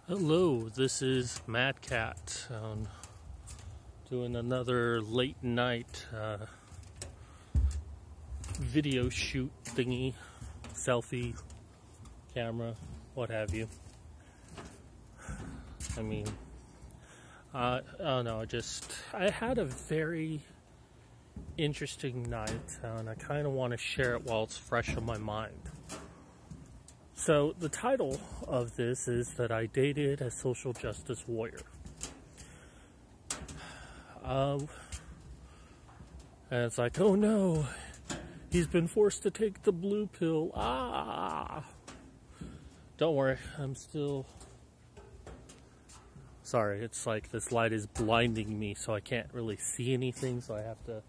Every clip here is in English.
Hello, this is Mad Cat doing another late night video shoot thingy, selfie, camera, what have you. I mean, I don't know, I had a very interesting night and I kind of want to share it while it's fresh in my mind. So the title of this is that I dated a social justice warrior. And it's like, oh no, he's been forced to take the blue pill. Don't worry, I'm still... Sorry, it's like this light is blinding me, so I can't really see anything, so I have to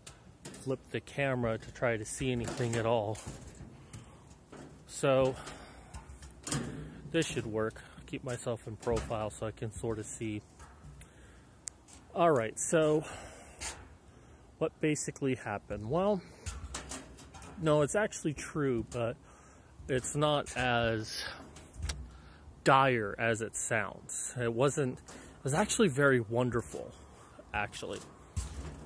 flip the camera to try to see anything at all. So... this should work. Keep myself in profile so I can sort of see. Alright, so what basically happened? Well, no, it's actually true, but it's not as dire as it sounds. It was actually very wonderful, actually,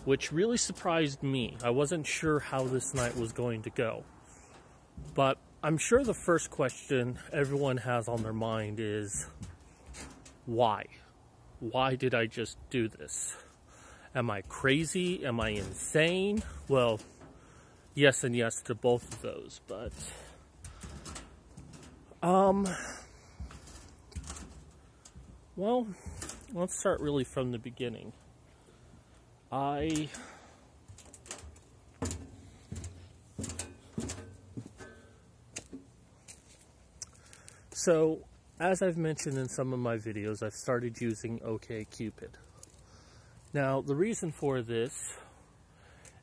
which really surprised me. I wasn't sure how this night was going to go, but I'm sure the first question everyone has on their mind is, why? Why did I just do this? Am I crazy? Am I insane? Well, yes and yes to both of those, but... well, let's start really from the beginning. So, as I've mentioned in some of my videos, I've started using OkCupid. Now, the reason for this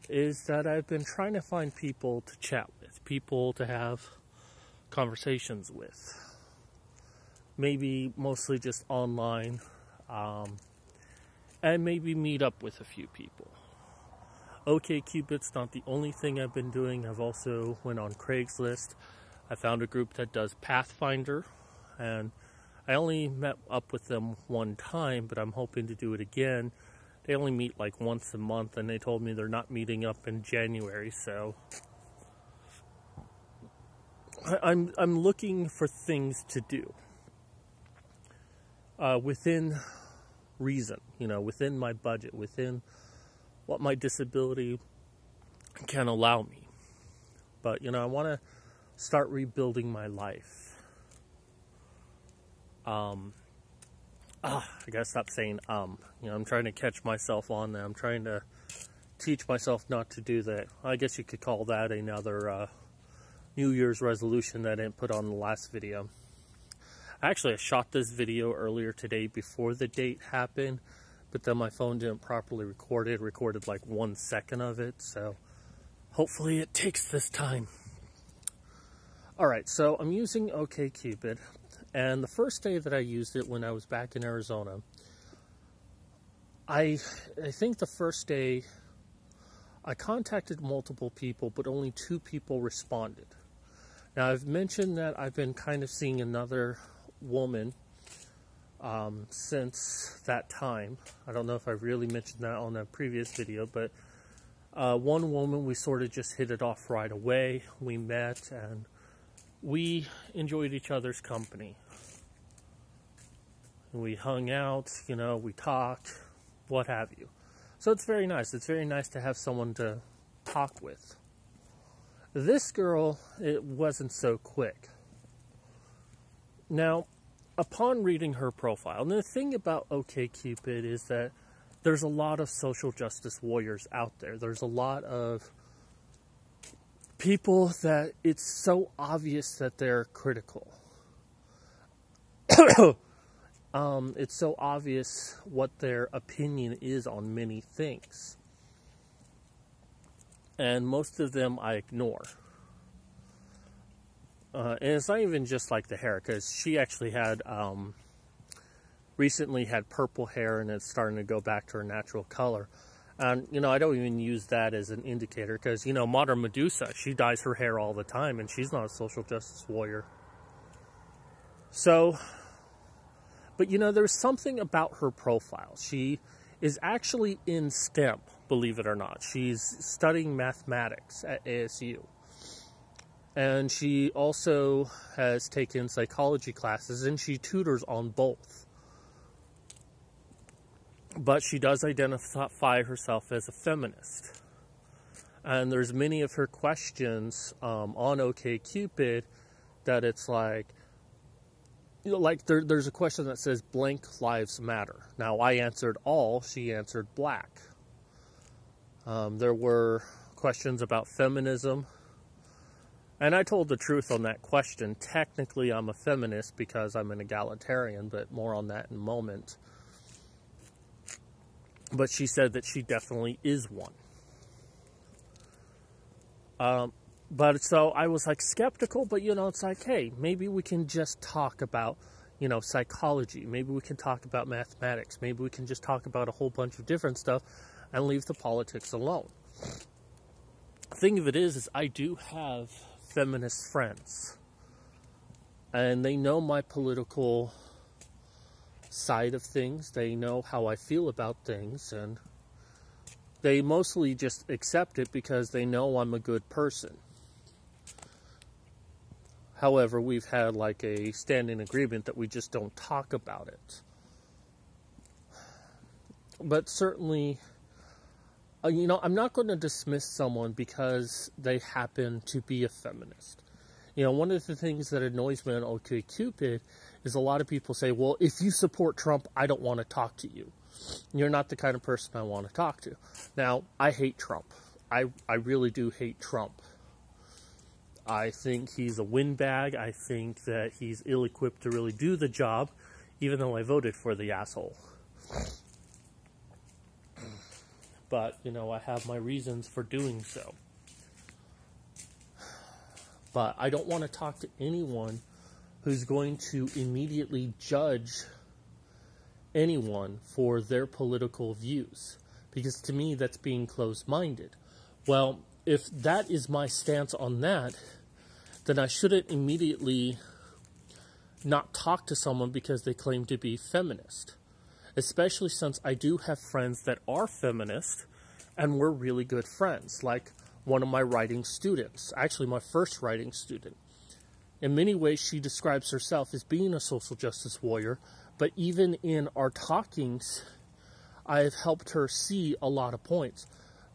is that I've been trying to find people to chat with, people to have conversations with. Maybe mostly just online, and maybe meet up with a few people. OkCupid's not the only thing I've been doing. I've also went on Craigslist. I found a group that does Pathfinder, and I only met up with them one time, but I'm hoping to do it again. They only meet like once a month, and they told me they're not meeting up in January, so I'm looking for things to do within reason, within my budget, within what my disability can allow me. But, I want to start rebuilding my life. I gotta stop saying I'm trying to catch myself on that. I'm trying to teach myself not to do that. I guess you could call that another New Year's resolution that I didn't put on the last video. Actually, I shot this video earlier today before the date happened, but then my phone didn't properly record it. It recorded like 1 second of it, so hopefully it takes this time. Alright, so I'm using OkCupid, and the first day that I used it when I was back in Arizona, I think the first day I contacted multiple people, but only 2 people responded. Now, I've mentioned that I've been kind of seeing another woman since that time. I don't know if I really mentioned that on a previous video, but one woman, we sort of just hit it off right away. We met, and we enjoyed each other's company. We hung out, we talked, what have you. So it's very nice. It's very nice to have someone to talk with. This girl, it wasn't so quick. Now, upon reading her profile, and the thing about OkCupid is that there's a lot of social justice warriors out there. There's a lot of people that it's so obvious that they're critical. It's so obvious what their opinion is on many things. And most of them I ignore. And it's not even just like the hair, because she actually had, recently had purple hair and it's starting to go back to her natural color. And, I don't even use that as an indicator because, Modern Medusa, she dyes her hair all the time and she's not a social justice warrior. So, But, you know, there's something about her profile. She is actually in STEM, believe it or not. She's studying mathematics at ASU. And she also has taken psychology classes, and she tutors on both. But she does identify herself as a feminist. And there's many of her questions on OkCupid that it's like, you know, like there's a question that says blank lives matter. Now, I answered all, she answered black. There were questions about feminism. And I told the truth on that question. Technically, I'm a feminist because I'm an egalitarian, but more on that in a moment. But she said that she definitely is one. But so I was like skeptical, but you know, it's like, hey, maybe we can just talk about, you know, psychology. Maybe we can talk about mathematics. Maybe we can just talk about a whole bunch of different stuff and leave the politics alone. The thing of it is I do have feminist friends, and they know my political side of things. They know how I feel about things, and they mostly just accept it because they know I'm a good person. However, we've had like a standing agreement that we just don't talk about it. But certainly, you know, I'm not going to dismiss someone because they happen to be a feminist. You know, one of the things that annoys me on OkCupid is a lot of people say, well, if you support Trump, I don't want to talk to you. You're not the kind of person I want to talk to. Now, I hate Trump. I really do hate Trump. I think he's a windbag. I think that he's ill-equipped to really do the job, even though I voted for the asshole. But, you know, I have my reasons for doing so. But I don't want to talk to anyone who's going to immediately judge anyone for their political views. Because to me, that's being closed-minded. Well, if that is my stance on that, then I shouldn't immediately not talk to someone because they claim to be feminist. Especially since I do have friends that are feminist, and we're really good friends. Like one of my writing students, actually my first writing student. In many ways, she describes herself as being a social justice warrior, but even in our talkings, I've helped her see a lot of points,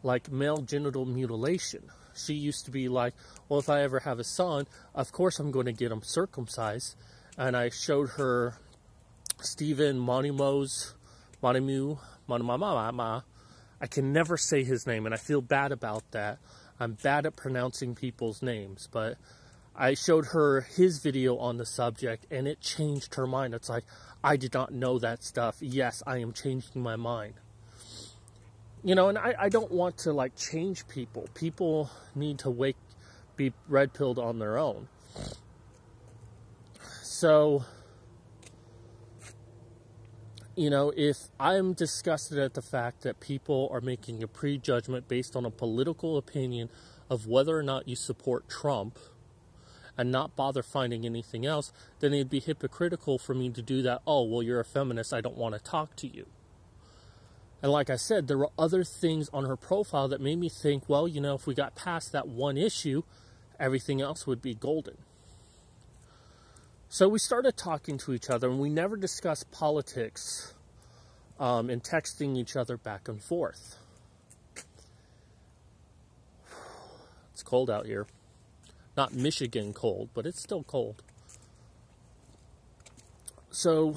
like male genital mutilation. She used to be like, well, if I ever have a son, of course I'm going to get him circumcised. And I showed her Stephen Monimau, I can never say his name, and I feel bad about that. I'm bad at pronouncing people's names, but I showed her his video on the subject, and it changed her mind. It's like, I did not know that stuff. Yes, I am changing my mind. You know, and I don't want to, like, change people. People need to be red-pilled on their own. So, you know, if I'm disgusted at the fact that people are making a prejudgment based on a political opinion of whether or not you support Trump and not bother finding anything else, then it'd be hypocritical for me to do that. Oh, well, you're a feminist, I don't want to talk to you. And like I said, there were other things on her profile that made me think, well, you know, if we got past that one issue, everything else would be golden. So we started talking to each other, and we never discussed politics and texting each other back and forth. It's cold out here. Not Michigan cold, but it's still cold. So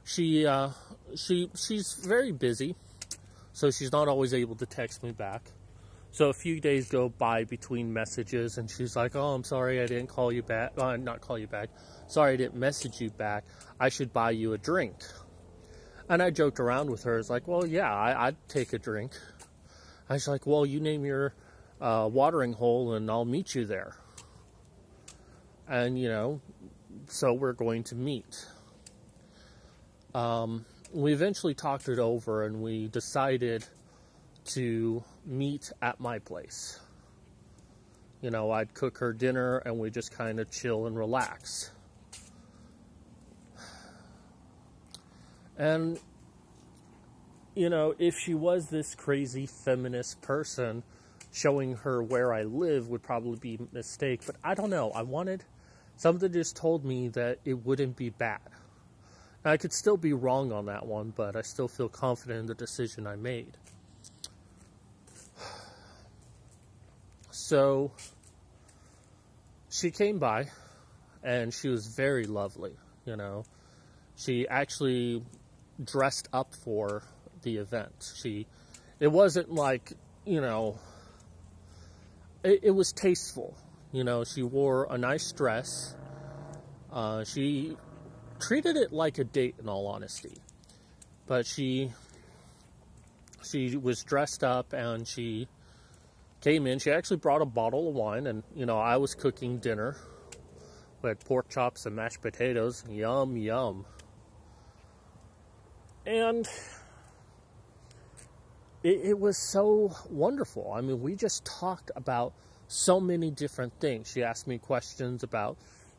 she's very busy, so she's not always able to text me back. So a few days go by between messages, and she's like, oh, I'm sorry I didn't call you back. Not call you back. Sorry I didn't message you back. I should buy you a drink. And I joked around with her. It's like, well, yeah, I'd take a drink. I was like, well, you name your watering hole, and I'll meet you there. And, you know, so we're going to meet. We eventually talked it over, and we decided to meet at my place. You know, I'd cook her dinner and we just kind of chill and relax. And, you know, if she was this crazy feminist person, showing her where I live would probably be a mistake. But I don't know. Something just told me that it wouldn't be bad. Now, I could still be wrong on that one, but I still feel confident in the decision I made. So, she came by, and she was very lovely, you know. She actually dressed up for the event. It wasn't like, you know, it was tasteful. You know, she wore a nice dress. She treated it like a date, in all honesty. But she was dressed up, and she came in. She actually brought a bottle of wine, and, you know, I was cooking dinner. We had pork chops and mashed potatoes. Yum, yum. And it was so wonderful. I mean, we just talked about so many different things. She asked me questions about,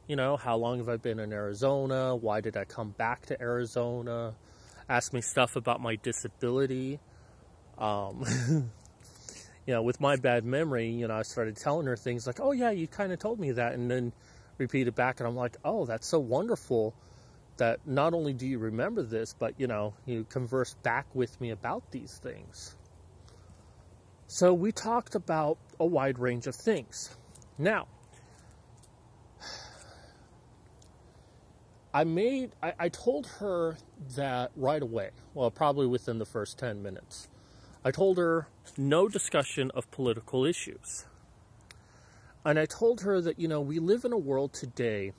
you know, how long have I been in Arizona? Why did I come back to Arizona? Asked me stuff about my disability. You know, with my bad memory, you know, I started telling her things like, oh yeah, you kind of told me that, and then repeated back, and I'm like, oh, that's so wonderful that not only do you remember this, but, you know, you converse back with me about these things. So we talked about a wide range of things. Now, I told her that right away, well, probably within the first 10 minutes. I told her no discussion of political issues. And I told her that, you know, we live in a world today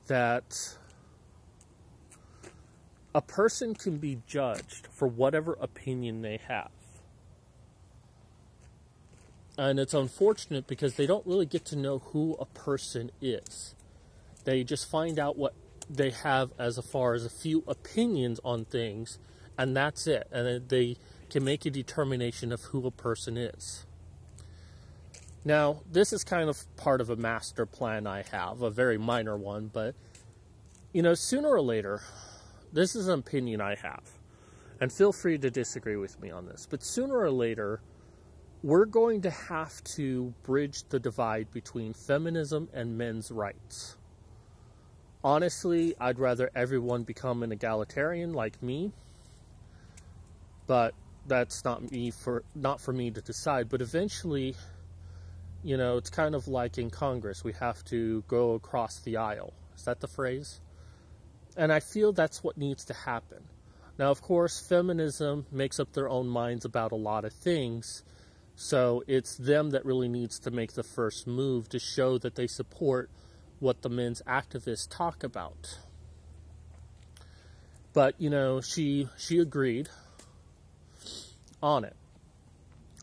that a person can be judged for whatever opinion they have. And it's unfortunate because they don't really get to know who a person is. They just find out what they have as far as a few opinions on things, and that's it. And then they can make a determination of who a person is. Now, this is kind of part of a master plan I have, a very minor one, but, you know, sooner or later, this is an opinion I have, and feel free to disagree with me on this, but sooner or later, we're going to have to bridge the divide between feminism and men's rights. Honestly, I'd rather everyone become an egalitarian like me, but that's not for me to decide. But eventually, you know, it's kind of like in Congress, we have to go across the aisle. Is that the phrase? And I feel that's what needs to happen. Now, of course, feminism makes up their own minds about a lot of things, so it's them that really needs to make the first move to show that they support what the men's activists talk about. But, you know, she agreed on it.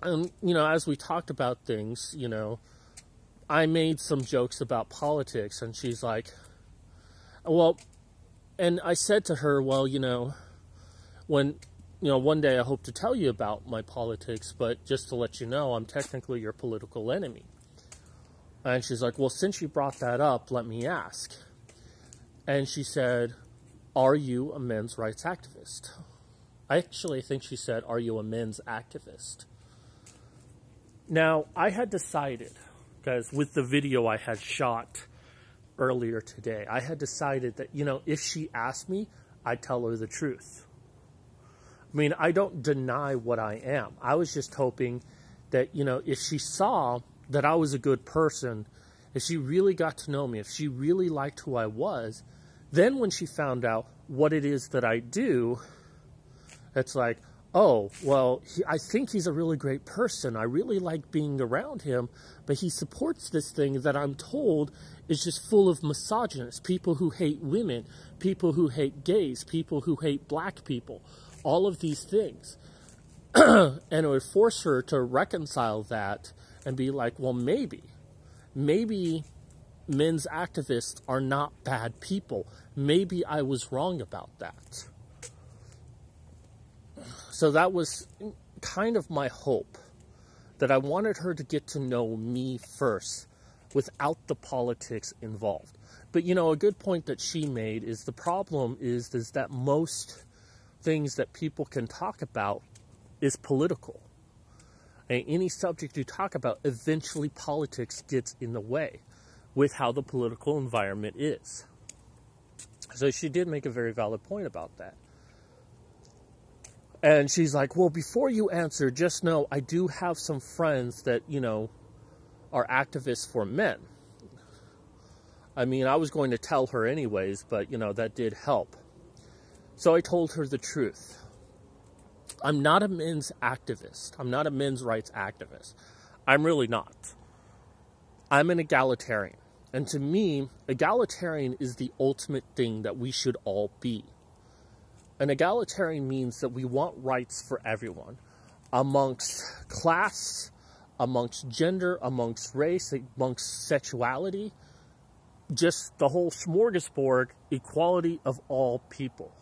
And, you know, as we talked about things, you know, I made some jokes about politics, and she's like, well, and I said to her, well, you know, one day I hope to tell you about my politics, but just to let you know, I'm technically your political enemy. And she's like, well, since you brought that up, let me ask. And she said, are you a men's rights activist? I think she said, are you a men's activist? Now, I had decided, because with the video I had shot earlier today, I had decided that, you know, if she asked me, I'd tell her the truth. I mean, I don't deny what I am. I was just hoping that, you know, if she saw that I was a good person, if she really got to know me, if she really liked who I was, then when she found out what it is that I do, it's like, oh, well, I think he's a really great person. I really like being around him, but he supports this thing that I'm told is just full of misogynists, people who hate women, people who hate gays, people who hate black people, all of these things. And it would force her to reconcile that and be like, well, maybe men's activists are not bad people. Maybe I was wrong about that. So that was kind of my hope, that I wanted her to get to know me first without the politics involved. But, you know, a good point that she made is the problem is that most things that people can talk about is political. And any subject you talk about, eventually politics gets in the way with how the political environment is. So she did make a very valid point about that. And she's like, well, before you answer, just know I do have some friends that, you know, are activists for men. I mean, I was going to tell her anyways, but, you know, that did help. So I told her the truth. I'm not a men's activist. I'm not a men's rights activist. I'm really not. I'm an egalitarian. And to me, egalitarian is the ultimate thing that we should all be. An egalitarian means that we want rights for everyone, amongst class, amongst gender, amongst race, amongst sexuality, just the whole smorgasbord, equality of all people.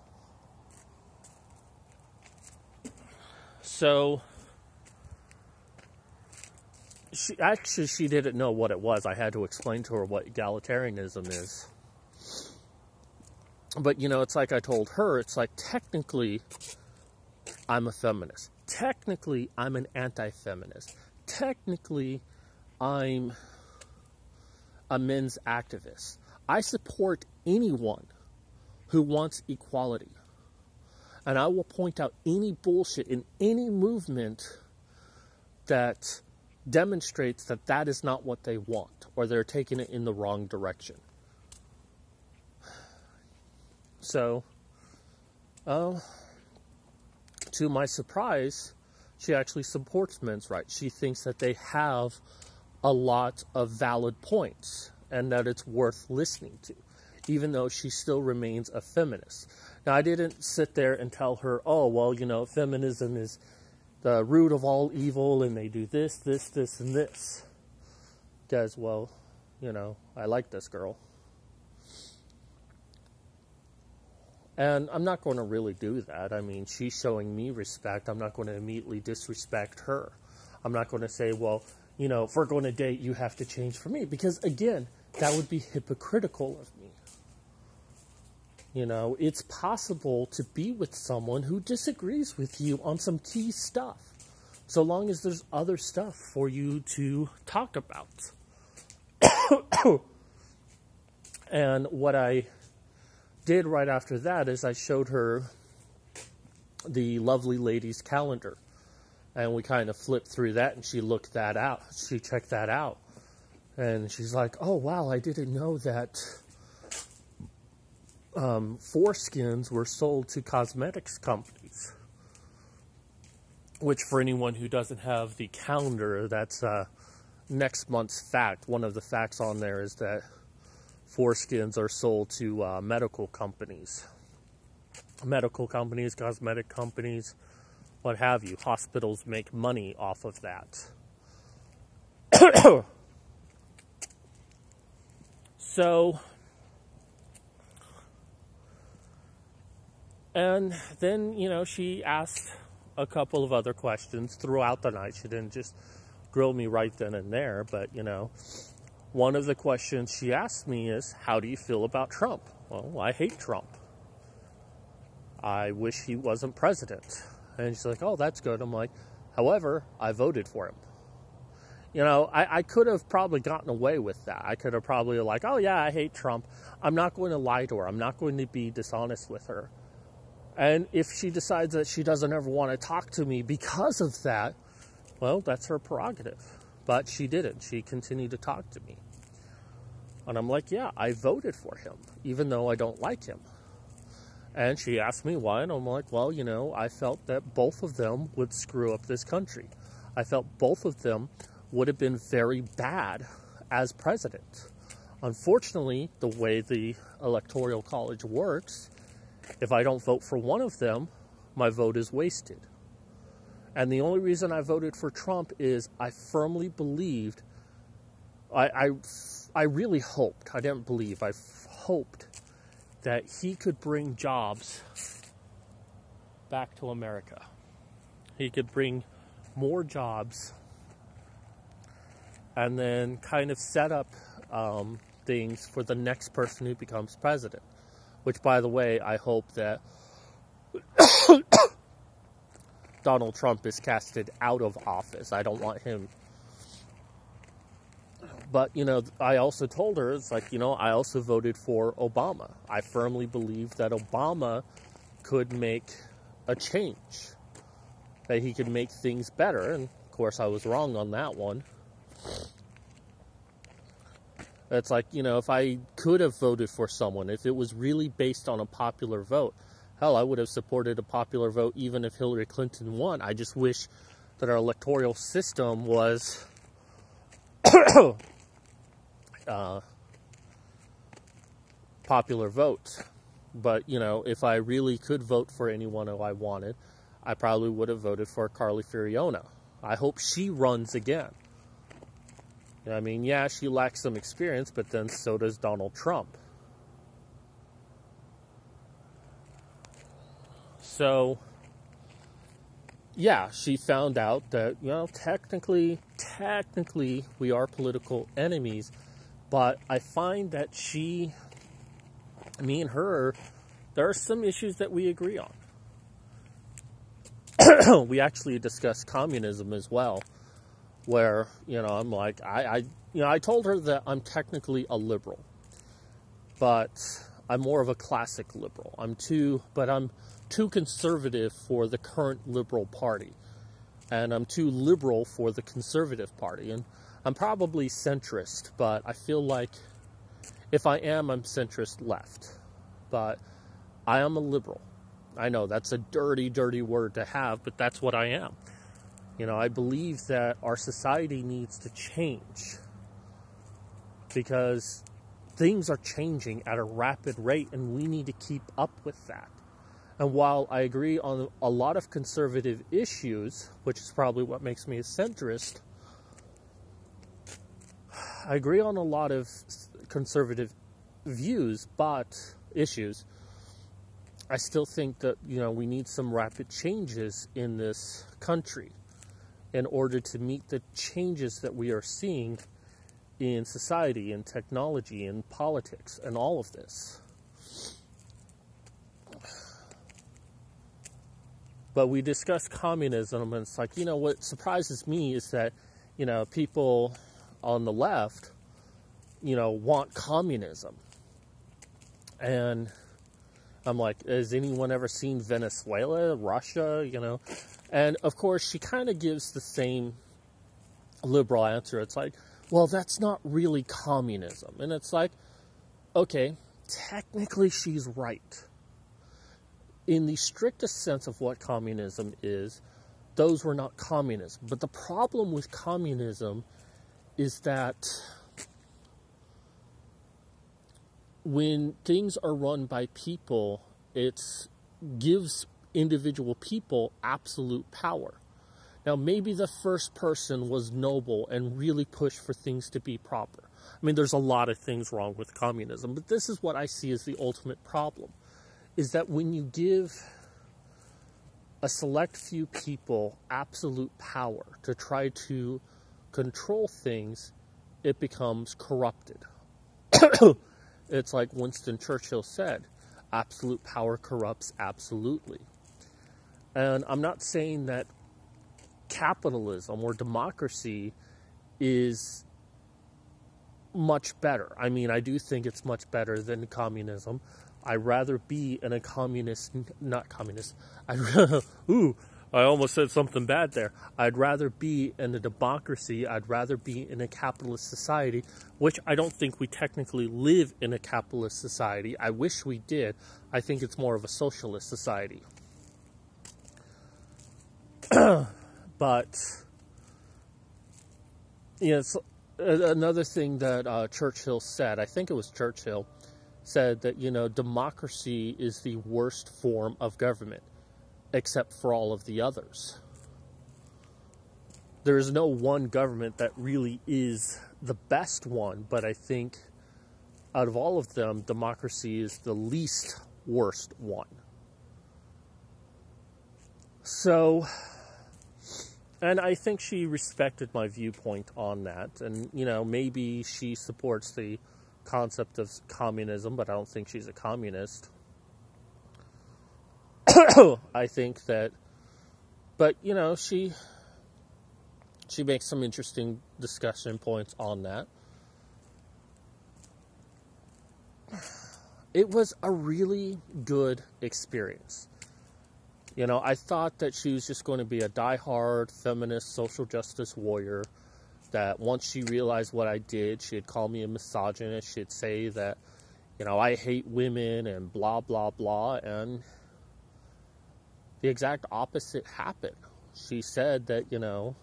So, she didn't know what it was. I had to explain to her what egalitarianism is. But, you know, it's like I told her, it's like technically I'm a feminist. Technically I'm an anti-feminist. Technically I'm a men's activist. I support anyone who wants equality. And I will point out any bullshit in any movement that demonstrates that that is not what they want, or they're taking it in the wrong direction. So, to my surprise, she actually supports men's rights. She thinks that they have a lot of valid points and that it's worth listening to, even though she still remains a feminist. Now, I didn't sit there and tell her, oh, well, you know, feminism is the root of all evil and they do this, this, this, and this. Because, well, you know, I like this girl. And I'm not going to really do that. I mean, she's showing me respect. I'm not going to immediately disrespect her. I'm not going to say, well, you know, if we're going to date, you have to change for me. Because, again, that would be hypocritical of me. You know, it's possible to be with someone who disagrees with you on some key stuff, so long as there's other stuff for you to talk about. And what I did right after that is I showed her the lovely lady's calendar, and we kind of flipped through that, and she looked that out. She checked that out, and she's like, oh wow, I didn't know that foreskins were sold to cosmetics companies. Which, for anyone who doesn't have the calendar, that's next month's fact. One of the facts on there is that foreskins are sold to medical companies. Medical companies, cosmetic companies, what have you. Hospitals make money off of that. So, and then, you know, she asked a couple of other questions throughout the night. She didn't just grill me right then and there, but, you know, one of the questions she asked me is, how do you feel about Trump? Well, I hate Trump. I wish he wasn't president. And she's like, oh, that's good. I'm like, however, I voted for him. You know, I could have probably gotten away with that. I could have probably like, oh, yeah, I hate Trump. I'm not going to lie to her. I'm not going to be dishonest with her. And if she decides that she doesn't ever want to talk to me because of that, well, that's her prerogative. But she didn't. She continued to talk to me. And I'm like, yeah, I voted for him, even though I don't like him. And she asked me why, and I'm like, well, you know, I felt that both of them would screw up this country. I felt both of them would have been very bad as president. Unfortunately, the way the Electoral College works, if I don't vote for one of them, my vote is wasted. And the only reason I voted for Trump is I firmly believed, I really hoped, I didn't believe, I hoped that he could bring jobs back to America. He could bring more jobs and then kind of set up things for the next person who becomes president. Which, by the way, I hope that Donald Trump is casted out of office. I don't want him. But, I also told her, it's like, I also voted for Obama. I firmly believe that Obama could make a change, that he could make things better. And, of course, I was wrong on that one. It's like, if I could have voted for someone, if it was really based on a popular vote, hell, I would have supported a popular vote even if Hillary Clinton won. I just wish that our electoral system was popular vote. But, if I really could vote for anyone who I wanted, I probably would have voted for Carly Fiorina. I hope she runs again. I mean, yeah, she lacks some experience, but then so does Donald Trump. So, yeah, she found out that, technically, we are political enemies, but I find that me and her, there are some issues that we agree on. We actually discussed communism as well, where, I'm like, I told her that I'm technically a liberal, but I'm more of a classic liberal. I'm too conservative for the current liberal party, and I'm too liberal for the conservative party, and I'm probably centrist, but I feel like if I am, I'm centrist left, but I am a liberal. I know that's a dirty, dirty word to have, but that's what I am. I believe that our society needs to change because things are changing at a rapid rate, and we need to keep up with that. And while I agree on a lot of conservative issues, which is probably what makes me a centrist, I agree on a lot of conservative views, but issues. I still think that, we need some rapid changes in this country in order to meet the changes that we are seeing in society, in technology, in politics, and all of this. But we discussed communism, and it's like, what surprises me is that, people on the left, want communism. And I'm like, has anyone ever seen Venezuela, Russia, And, of course, she kind of gives the same liberal answer. It's like, well, that's not really communism. And it's like, okay, technically she's right. In the strictest sense of what communism is, those were not communism. But the problem with communism is that when things are run by people, it gives individual people absolute power. Now, maybe the first person was noble and really pushed for things to be proper. I mean, there's a lot of things wrong with communism, but this is what I see as the ultimate problem, is that when you give a select few people absolute power to try to control things, it becomes corrupted. It's like Winston Churchill said, absolute power corrupts absolutely. And I'm not saying that capitalism or democracy is much better. I mean, I do think it's much better than communism. I'd rather be in a I almost said something bad there. I'd rather be in a democracy. I'd rather be in a capitalist society, which I don't think we technically live in a capitalist society. I wish we did. I think it's more of a socialist society. But, another thing that Churchill said, I think it was Churchill, said that, democracy is the worst form of government, except for all of the others. There is no one government that really is the best one, but I think out of all of them, democracy is the least worst one. So, And I think she respected my viewpoint on that. And, you know, maybe she supports the concept of communism, but I don't think she's a communist. I think that, but, you know, she makes some interesting discussion points on that. It was a really good experience. You know, I thought that she was just going to be a diehard feminist social justice warrior, that once she realized what I did, she'd call me a misogynist. She'd say that, you know, I hate women and blah, blah, blah. And the exact opposite happened. She said that, you know,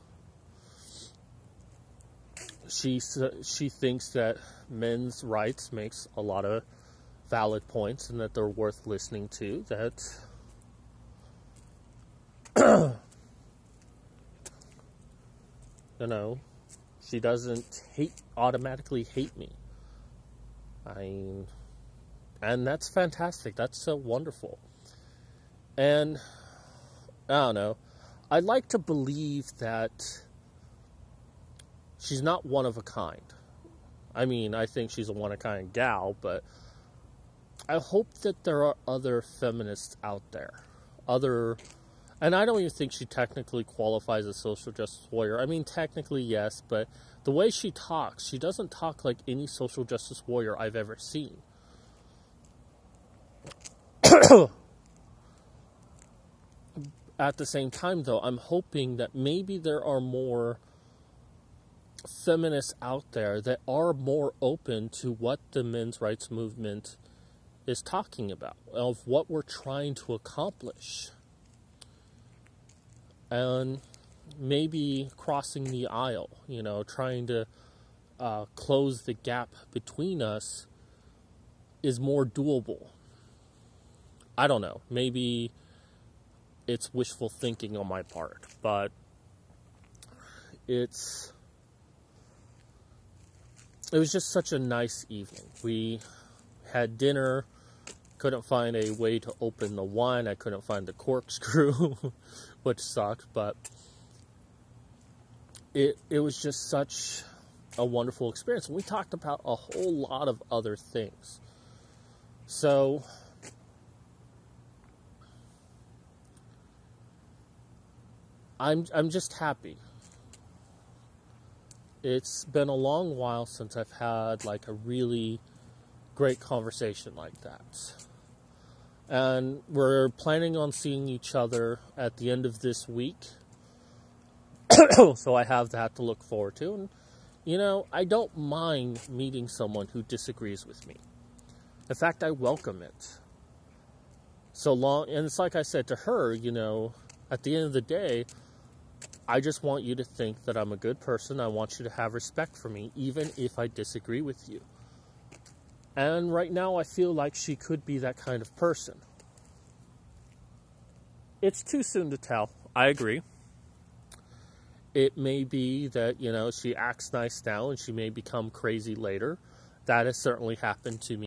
she thinks that men's rights makes a lot of valid points and that they're worth listening to, that you know, she doesn't automatically hate me. And that's fantastic. That's so wonderful. And I don't know. I'd like to believe that she's not one of a kind. I mean, I think she's a one-of-a-kind gal, but I hope that there are other feminists out there. And I don't even think she technically qualifies as a social justice warrior. I mean, technically, yes, but the way she talks, she doesn't talk like any social justice warrior I've ever seen. At the same time, though, I'm hoping that maybe there are more feminists out there that are more open to what the men's rights movement is talking about, of what we're trying to accomplish. And maybe crossing the aisle, you know, trying to close the gap between us is more doable. I don't know. Maybe it's wishful thinking on my part, but it was just such a nice evening. We had dinner. Couldn't find a way to open the wine. I couldn't find the corkscrew, which sucked, but it was just such a wonderful experience. We talked about a whole lot of other things. So I'm just happy. It's been a long while since I've had like a really great conversation like that. And we're planning on seeing each other at the end of this week. So I have that to look forward to. And, you know, I don't mind meeting someone who disagrees with me. In fact, I welcome it. So long, and it's like I said to her, you know, at the end of the day, I just want you to think that I'm a good person. I want you to have respect for me, even if I disagree with you. And right now, I feel like she could be that kind of person. It's too soon to tell. I agree. It may be that, you know, she acts nice now and she may become crazy later. That has certainly happened to me.